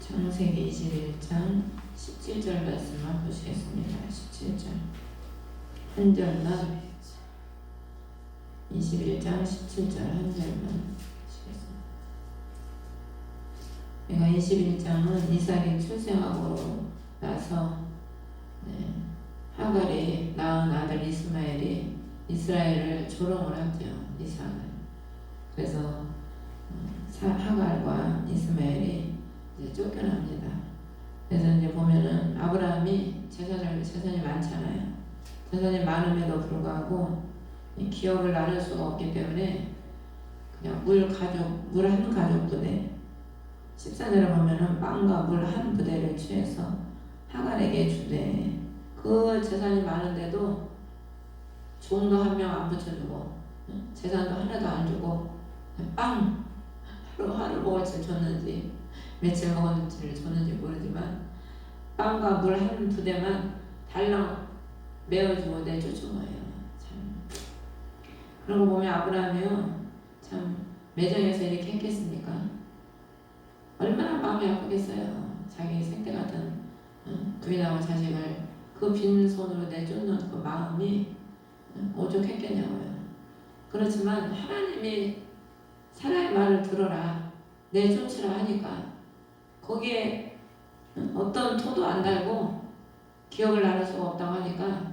창세기 21장 17절 말씀만 보시겠습니다. 17절 한 절만 21장 17절 한 절만 보시겠습니다. 그러니까 21장은 이삭이 출생하고 나서 하갈이 낳은 아들 이스마엘이 이스라엘을 조롱을 하죠. 이삭을. 그래서 하갈과 이스마엘이 이제 쫓겨납니다. 그래서 이제 보면은 아브라함이 재산이 많잖아요. 재산이 많음에도 불구하고 기업을 나눌 수가 없기 때문에 그냥 물 한 가족 부대 14절에 보면은 빵과 물 한 부대를 취해서 하갈에게 주되 그 재산이 많은데도 종도 한 명 안 붙여주고 재산도 하나도 안 주고 빵 하루 먹을지 줬는지 며칠 먹었는지를 줬는지 모르지만 빵과 물 한 부대만 달랑 메어주고 내쫓은 거예요. 참. 그런 거 보면 아브라함이요 참 매정해서 이렇게 했겠습니까? 얼마나 마음이 아프겠어요. 자기 생태 같은 부인하고 자식을 그 빈손으로 내쫓는 그 마음이 오죽했겠냐고요. 그렇지만 하나님이 사람의 말을 들어라 내쫓으라 하니까 거기에 어떤 토도 안 달고 기억을 나눌 수가 없다고 하니까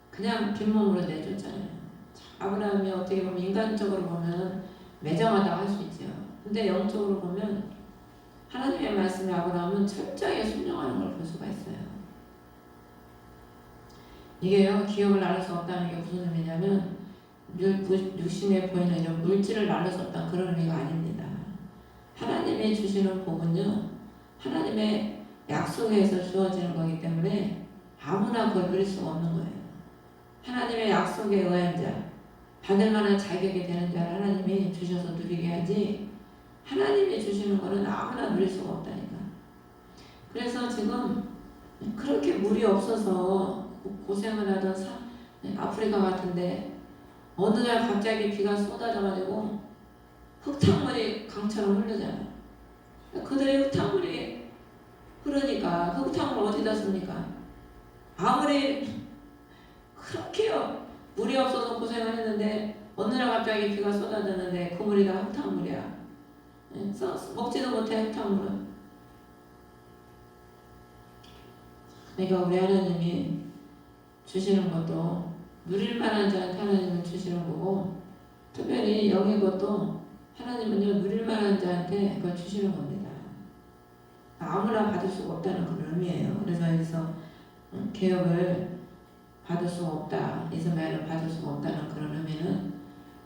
그냥 빈몸으로 내줬잖아요. 아브라함이 어떻게 보면 인간적으로 보면 매정하다고 할 수 있죠. 근데 영적으로 보면 하나님의 말씀에 아브라함은 철저하게 순종하는 걸 볼 수가 있어요. 이게요 기억을 나눌 수 없다는 게 무슨 의미냐면 육신에 보이는 이런 물질을 나눌 수 없다는 그런 의미가 아닙니다. 하나님이 주시는 복은요 하나님의 약속에서 주어지는 거기 때문에 아무나 그걸 누릴 수가 없는 거예요. 하나님의 약속에 의한 자, 받을 만한 자격이 되는 자를 하나님이 주셔서 누리게 하지 하나님이 주시는 거는 아무나 누릴 수가 없다니까. 그래서 지금 그렇게 물이 없어서 고생을 하던 아프리카 같은데 어느 날 갑자기 비가 쏟아져가지고 흙탕물이 강처럼 흐르잖아요. 그들의 흙탕물이 흐르니까 그 흙탕물 어디다 씁니까? 아무리 그렇게요 물이 없어서 고생을 했는데 어느 날 갑자기 비가 쏟아졌는데 그 물이 다 흙탕물이야. 먹지도 못해 흙탕물은. 그러니까 우리 하나님이 주시는 것도 누릴 만한 자한테 하나님은 주시는 거고 특별히 영의 것도 하나님은요 누릴 만한 자한테 그걸 주시는 겁니다. 아무나 받을 수가 없다는 그런 의미예요. 그래서 여기서 개혁을 받을 수가 없다, 이스마엘을 받을 수가 없다는 그런 의미는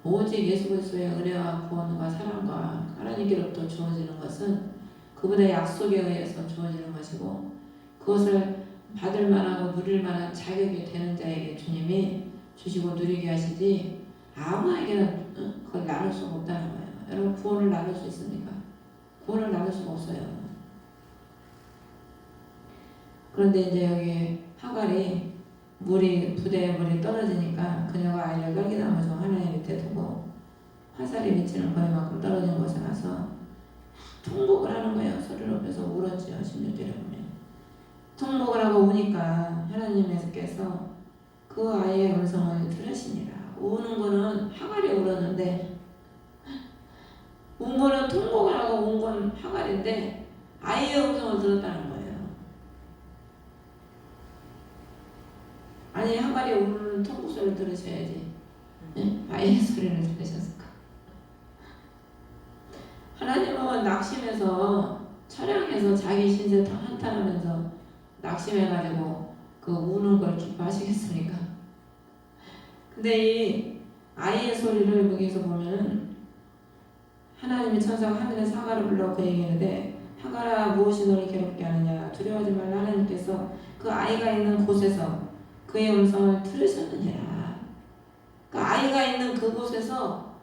오직 예수 그리스도의 은혜와 구원과 사랑과 하나님께로부터 주어지는 것은 그분의 약속에 의해서 주어지는 것이고 그것을 받을 만하고 누릴 만한 자격이 되는 자에게 주님이 주시고 누리게 하시지 아무에게나 그걸 나눌 수가 없다는 거예요. 여러분 구원을 나눌 수 있습니까? 구원을 나눌 수가 없어요. 그런데 이제 여기 하갈이 부대에 물이 떨어지니까 그녀가 아이를 떨기나무 중 하나의 밑에 두고 화살이 비치는 거리만큼 떨어진 곳에 가서 통곡을 하는 거예요. 소리를 높여서 울었죠. 16절에 보면 통곡을 하고 우니까 하나님께서 그 아이의 음성을 들으시니라. 우는 거는 하갈이 울었는데 운 거는 통곡을 하고 운 건 하갈인데 아이의 음성을 들었다는 거예요. 아니 하갈이 우는 통곡 소리를 들으셔야지 아이의 소리를 들으셨을까? 하나님은 낙심해서 철량해서 자기 신세 한탄하면서 낙심해가지고 그 우는 걸 기뻐하시겠습니까? 근데 이 아이의 소리를 여기서 보면은 하나님의 천사가 하늘의 사과를 불러 그에게 이르되 하갈아 무엇이 너를 괴롭게 하느냐 두려워하지 말라. 하나님께서 그 아이가 있는 곳에서 그의 음성을 들으셨느니라. 그 아이가 있는 그곳에서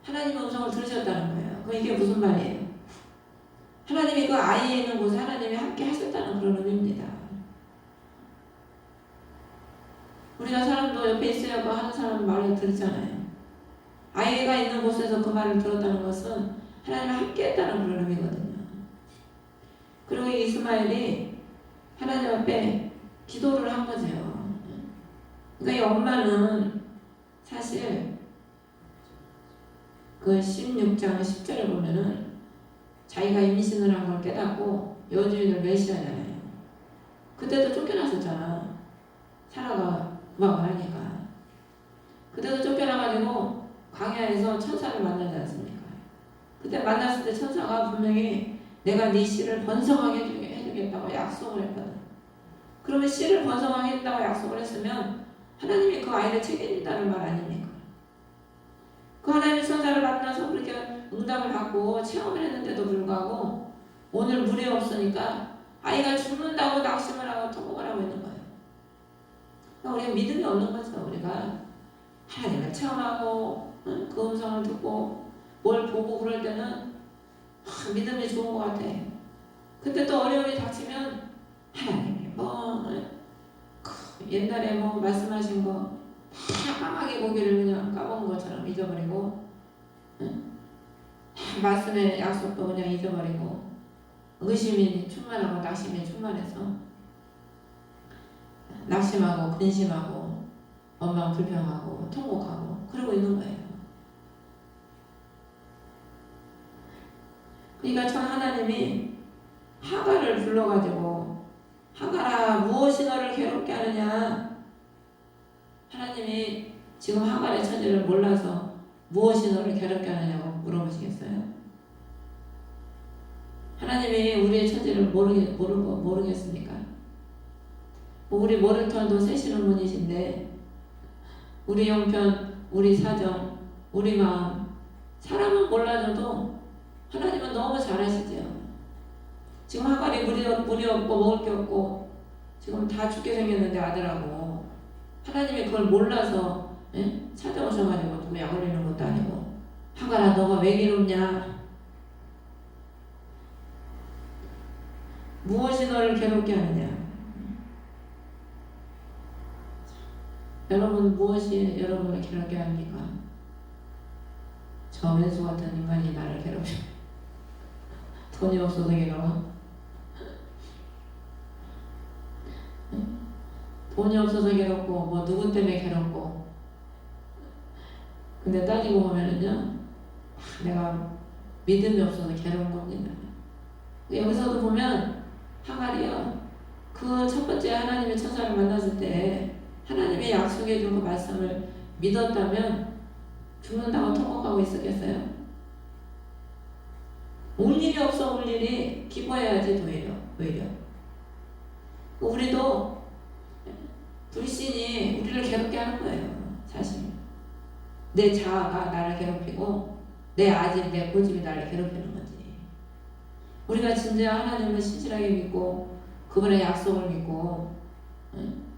하나님의 음성을 들으셨다는 거예요. 그럼 이게 무슨 말이에요? 하나님이 그 아이에 있는 곳에 하나님이 함께 하셨다는 그런 의미입니다. 우리가 사람도 옆에 있어야 뭐 하는 사람 말을 듣잖아요. 아이가 있는 곳에서 그 말을 들었다는 것은 하나님이 함께 했다는 그런 의미거든요. 그리고 이스마엘이 하나님 앞에 기도를 한 거죠. 그러니까 이 엄마는 사실 그 16장 10절을 보면은 자기가 임신을 한 걸 깨닫고 여주인을 메시아잖아요. 그때도 쫓겨났었잖아. 사라가 구박을 하니까. 그때도 쫓겨나가지고 광야에서 천사를 만나지 않습니까? 그때 만났을 때 천사가 분명히 내가 네 씨를 번성하게 해주겠다고 약속을 했거든. 그러면 씨를 번성하게 해준다고 약속을 했으면 하나님이 그 아이를 책임진다는 말 아닙니까? 그 하나님의 천사를 만나서 그렇게 응답을 받고 체험을 했는데도 불구하고 오늘 물이 없으니까 아이가 죽는다고 낙심을 하고 통곡을 하고 있는 거예요. 그러니까 우리가 믿음이 없는 거죠. 우리가 하나님을 체험하고 그 음성을 듣고 뭘 보고 그럴 때는 믿음이 좋은 것 같아. 근데 또 어려움이 닥치면 하나님이 옛날에 말씀하신 거 다 까마귀 고기를 그냥 까먹은 것처럼 잊어버리고 말씀의 약속도 그냥 잊어버리고 의심이 충만하고 낙심이 충만해서 낙심하고 근심하고 원망 불평하고 통곡하고 그러고 있는 거예요. 그러니까 참 하나님이 하갈을 불러가지고 하갈아 무엇이 너를 괴롭게 하느냐. 하나님이 지금 하갈의 처지를 몰라서 무엇이 너를 괴롭게 하느냐고 물어보시겠어요? 하나님이 우리의 처지를 모르겠습니까? 우리 머리털도 세시는 분이신데 우리 형편, 우리 사정, 우리 마음 사람은 몰라줘도 하나님은 너무 잘하시죠. 지금 하갈이 물이 없고 먹을 게 없고 지금 다 죽게 생겼는데 아들하고 하나님이 그걸 몰라서 찾아오셔가지고 누구 약 올리는 것도 아니고 하갈아 너가 왜 괴롭냐? 무엇이 너를 괴롭게 하느냐? 여러분 무엇이 여러분을 괴롭게 합니까? 저 왼수 같은 인간이 나를 괴롭혀. 돈이 없어서 괴로워? 돈이 없어서 괴롭고 누구 때문에 괴롭고. 근데 따지고 보면은요 내가 믿음이 없어서 괴로운 겁니다. 여기서도 보면 하갈이요 그 첫 번째 하나님의 천사를 만났을 때 하나님의 약속해 준 그 말씀을 믿었다면 죽는다고 통곡하고 있었겠어요? 울 일이 없어. 울 일이 기뻐해야지. 오히려 우리도 불신이 우리를 괴롭게 하는 거예요. 사실 내 자아가 나를 괴롭히고 내 아집, 내 고집이 나를 괴롭히는 거지. 우리가 진짜 하나님을 신실하게 믿고 그분의 약속을 믿고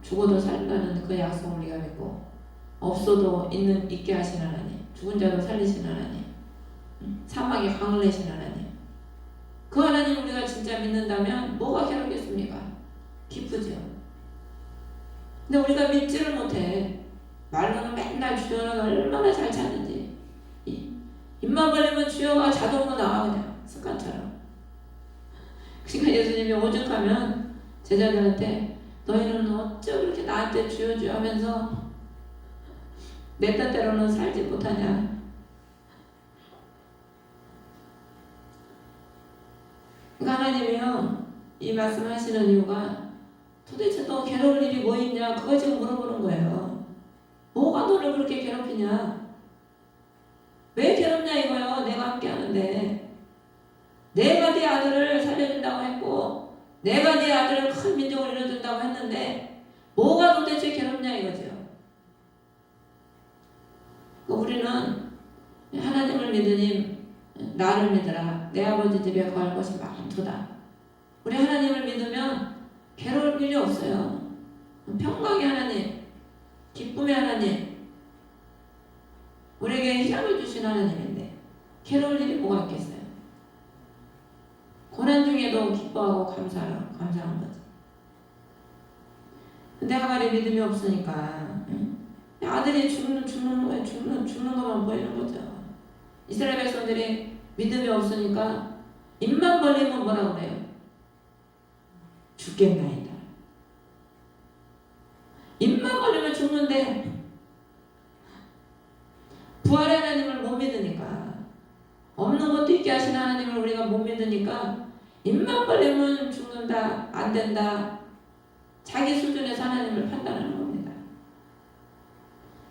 죽어도 살다는 그 약속을 우리가 믿고 없어도 있게 하신 하나님, 죽은 자도 살리신 하나님, 사막에 강을 내신 하나님, 그 하나님 우리가 진짜 믿는다면 뭐가 괴롭겠습니까? 기쁘죠. 근데 우리가 믿지를 못해. 말로는 맨날 주여는 얼마나 잘 찾는지. 입만 벌리면 주여가 자동으로 나와 그냥 습관처럼. 그러니까 예수님이 오죽하면 제자들한테 너희는 어쩜 그렇게 나한테 주여 주여 하면서 내 뜻대로는 살지 못하냐. 그러니까 하나님이요 이 말씀하시는 이유가 도대체 너 괴로울 일이 뭐 있냐 그거 지금 물어보는 거예요. 뭐가 너를 그렇게 괴롭히냐. 왜 괴롭냐 이거요. 내가 함께 하는데 내가 네 아들을 살려준다고 했고 내가 네 아들을 큰 민족을 이뤄준다고 했는데 뭐가 도대체 괴롭냐 이거죠. 우리는 하나님을 믿으니 나를 믿으라. 내 아버지 집에 거할 것이 많도다. 우리 하나님을 믿으면 괴로울 일이 없어요. 평강의 하나님, 기쁨의 하나님, 우리에게 희락을 주신 하나님인데 괴로울 일이 뭐가 있겠어요? 고난 중에도 기뻐하고 감사한 거지. 근데 하갈이 믿음이 없으니까 아들이 죽는 것만 보이는 거죠. 이스라엘 백성들이 믿음이 없으니까 입만 벌리면 뭐라 그래요? 죽겠나이다. 입만 벌리면 죽는데 부활의 하나님을 못 믿으니까, 없는 것도 있게 하신 하나님을 우리가 못 믿으니까 입만 벌리면 죽는다, 안 된다, 자기 수준에서 하나님을 판단하는 겁니다.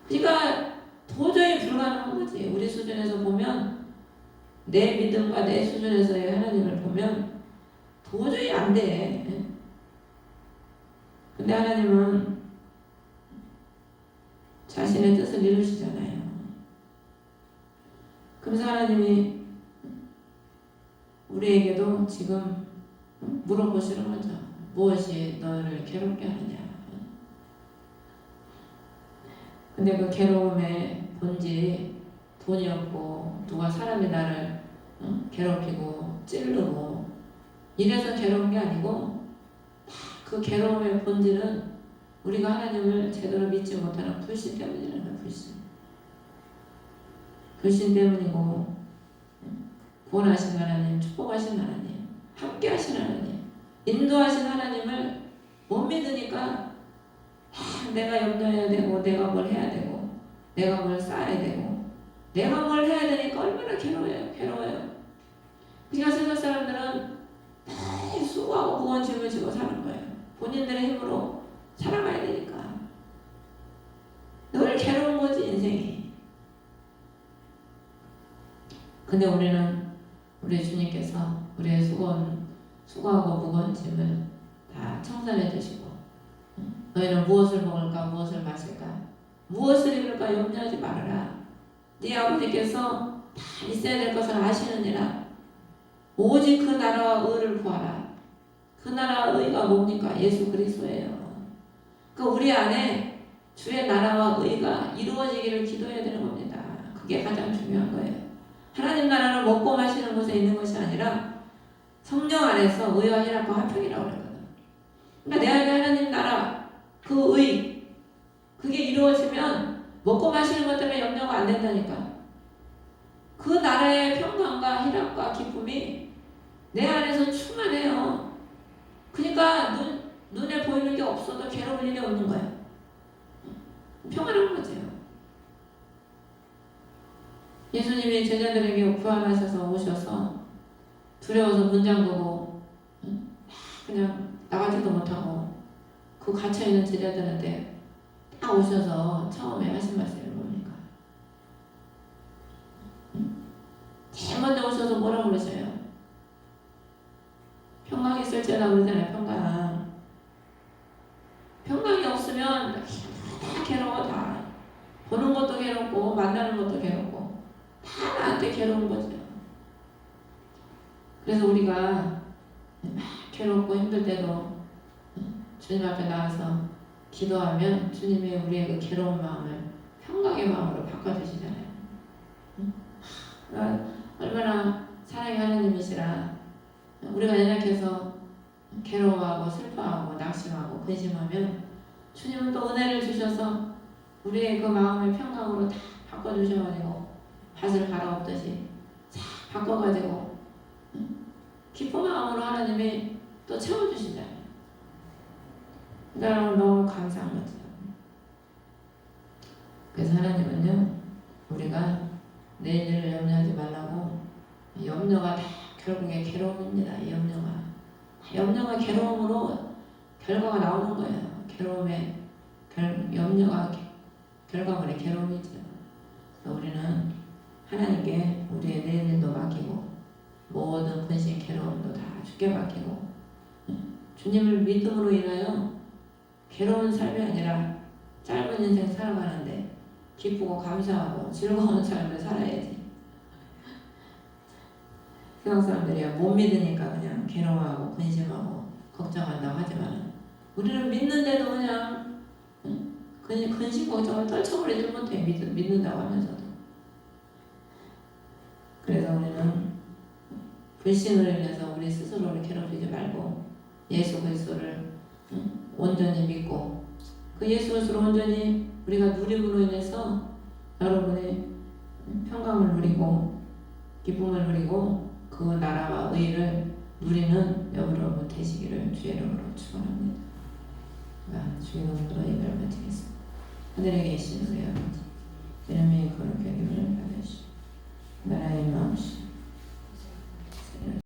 그러니까 도저히 불가능한 거지. 우리 수준에서 보면, 내 믿음과 내 수준에서의 하나님을 보면 도저히 안 돼. 근데 하나님은 자신의 뜻을 이루시잖아요. 그래서 하나님이 우리에게도 지금 물어보시는 거죠. 무엇이 너를 괴롭게 하느냐. 근데 그 괴로움의 본질이 돈이 없고 누가 사람이 나를 괴롭히고 찌르고 이래서 괴로운 게 아니고, 그 괴로움의 본질은 우리가 하나님을 제대로 믿지 못하는 불신 때문이라는 거예요. 불신 때문이고, 구원하신 하나님, 축복하신 하나님, 함께 하신 하나님, 인도하신 하나님을 못 믿으니까 내가 염려해야 되고, 내가 뭘 해야 되고, 내가 뭘 쌓아야 되고, 내가 뭘 해야 되니까 얼마나 괴로워요. 그러니까 세상 사람들은 다 수고하고 무거운 짐을 지고 사는 거예요. 본인들의 힘으로 살아가야 되니까. 늘 괴로운 거지, 인생이. 근데 우리는 우리 주님께서 우리의 수고하고 무거운 짐을 다 청산해 주시고, 너희는 무엇을 먹을까, 무엇을 마실까, 무엇을 입을까 염려하지 말아라. 네 아버지께서 다 있어야 될 것을 아시느니라. 오직 그 나라와 의를 구하라. 그 나라와 의가 뭡니까? 예수 그리스도예요. 그 우리 안에 주의 나라와 의가 이루어지기를 기도해야 되는 겁니다. 그게 가장 중요한 거예요. 하나님 나라를 먹고 마시는 곳에 있는 것이 아니라 성령 안에서 의와 희락과 화평이라고 그러거든. 그러니까 내 안에 하나님 나라, 그 의, 그게 이루어지면 먹고 마시는 것 때문에 염려가 안 된다니까. 그 나라의 평강과 희락과 기쁨이 내 안에서 충만해요. 그러니까 눈에 보이는 게 없어도 괴로울 일이 없는 거야. 평안한 거죠. 예수님이 제자들에게 부활하셔서 오셔서 두려워서 문 잠그고 그냥 나가지도 못하고 그 갇혀있는 제자들한테 딱 오셔서 처음에 하신 말씀이 뭡니까? 제일 먼저 오셔서 뭐라고 그러셔요? 평강이 있을지어다 그러잖아요. 평강이 없으면 다 괴로워. 다 보는 것도 괴롭고 만나는 것도 괴롭고 다 나한테 괴로운 거죠. 그래서 우리가 막 괴롭고 힘들 때도 주님 앞에 나와서 기도하면 주님이 우리의 그 괴로운 마음을 평강의 마음으로 바꿔주시잖아요. 얼마나 사랑의 하나님이시라. 우리가 연약해서 괴로워하고 슬퍼하고 낙심하고 근심하면 주님은 또 은혜를 주셔서 우리의 그 마음을 평강으로 다 바꿔주셔가지고 밭을 갈아엎듯이 싹 바꿔가지고 기쁜 마음으로 하나님이 또 채워주시잖아요. 나는 너무 감사한 거죠. 그래서 하나님은요, 우리가 내일을 염려하지 말라고. 염려가 다 결국에 괴로움입니다. 이 염려가 괴로움으로 결과가 나오는 거예요. 염려가 결과물의 괴로움이죠. 그래서 우리는 하나님께 우리의 내일도 맡기고 모든 근심 괴로움도 다 주께 맡기고 주님을 믿음으로 인하여 괴로운 삶이 아니라 짧은 인생 살아가는데 기쁘고 감사하고 즐거운 삶을 살아야지. 세상 사람들이야 못 믿으니까 그냥 괴로워하고 근심하고 걱정한다고 하지만 우리는 믿는데도 그냥 근심 걱정을 떨쳐버리지 못해. 믿는다고 하면서도. 그래서 우리는 불신으로 인해서 우리 스스로를 괴롭히지 말고 예수 그리스도를 온전히 믿고 그 예수 그리스도를 온전히 우리가 누림으로 인해서 여러분의 평강을 누리고 기쁨을 누리고 그 나라와 의를 누리는 여러분 되시기를 주의 이름으로 축원합니다. 주의 이름으로 예배를 마치겠습니다. 하늘에 계신 우리 아버지, 이름이 거룩하게 받으시고